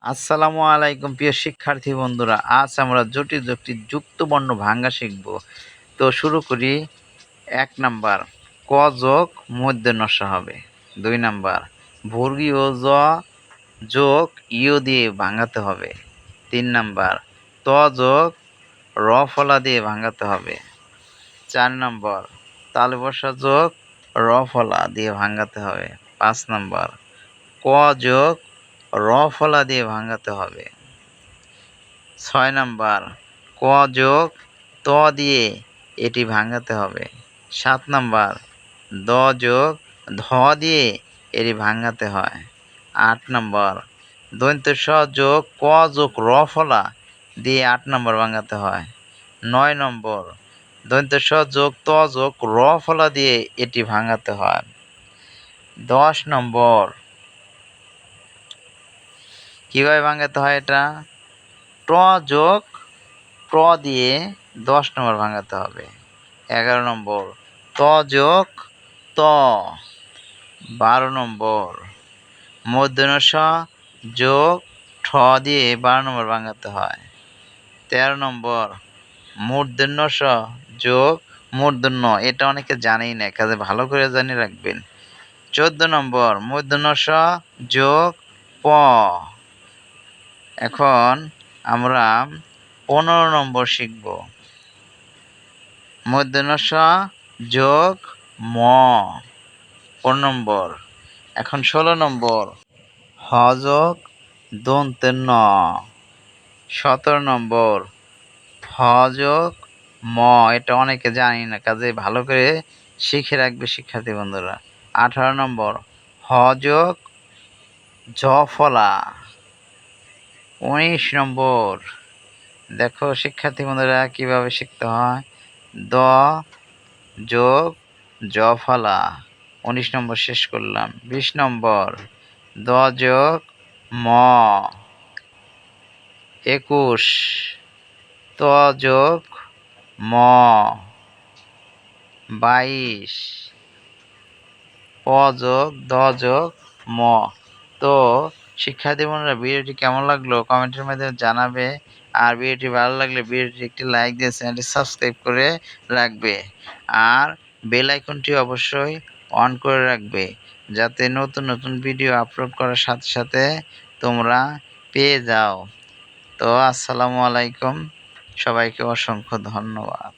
আসসালামু আলাইকুম প্রিয় শিক্ষার্থী বন্ধুরা, আজ আমরা জটিল জটিল যুক্ত বর্ণ ভাঙা শিখব। তো শুরু করি। ১ নাম্বার, ক যোগ মধ্য নস্য হবে। ২ নাম্বার, বর্গীয় জ যোগ ইয় দিয়ে ভাঙাতে হবে। ৩ নাম্বার, ত যোগ র ফলা দিয়ে ভাঙাতে হবে। ৪ নম্বর, তালবসা যোগ র ফলা দিয়ে ভাঙাতে হবে। ৫ নম্বর, ক যোগ র ফলা দিয়ে ভাঙাতে হবে। ৬ নাম্বার, ক যোগ ত দিয়ে এটি ভাঙাতে হবে। ৭ নাম্বার, দ যোগ ধ দিয়ে এটি ভাঙাতে হয়। ৮ নম্বর, দন্ত্য স যোগ ক যোগ র ফলা দিয়ে ৮ নম্বর ভাঙাতে হয়। ৯ নম্বর, দন্ত্য স যোগ ত যোগ র ফলা দিয়ে এটি ভাঙাতে হয়। ১০ নম্বর, কীভাবে ভাঙাতে হয় এটা? ট যোগ প্র দিয়ে ১০ নম্বর ভাঙাতে হবে। ১১ নম্বর, ত যোগ ত। ১২ নম্বর, মূর্ধন্য ষ যোগ ঠ দিয়ে ১২ নম্বর ভাঙাতে হয়। ১৩ নম্বর, মূর্ধন্য ষ যোগ মূর্ধন্য, এটা অনেকে জানেই না, কাজে ভালো করে জানি রাখবেন। ১৪ নম্বর, মূর্ধন্য ষ যোগ প। এখন আমরা ১৫ নম্বর শিখব। মূর্ধন্য ষ যোগ ম, ১৫ নম্বর। এখন ১৬ নম্বর, হ যোগ দন্তের ন। ১৭ নম্বর, হ যোগ ম, এটা অনেকে জানি না, কাজে ভালো করে শিখে রাখবে শিক্ষার্থী বন্ধুরা। ১৮ নম্বর, হ যোগ জ ফলা। ১৯ নম্বর, দেখো শিক্ষার্থী বন্ধুরা কীভাবে শিখতে হয়। দ যোগ জ ফলা। ১৯ নম্বর শেষ করলাম। ২০ নম্বর, দ যোগ ম। ২১, ত যোগ ম। ২২, প যোগ দ যোগ ম। তো শিক্ষার্থী বন্ধুরা, ভিডিওটি কেমন লাগলো কমেন্টের মাধ্যমে জানাবে। আর ভিডিওটি ভালো লাগলে ভিডিওটি একটি লাইক দিয়ে চ্যানেলটি সাবস্ক্রাইব করে রাখবে। আর বেল আইকনটি অবশ্যই অন করে রাখবে, যাতে নতুন নতুন ভিডিও আপলোড করার সাথে সাথে তোমরা পেয়ে যাও। তো আসসালামু আলাইকুম, সবাইকে অসংখ্য ধন্যবাদ।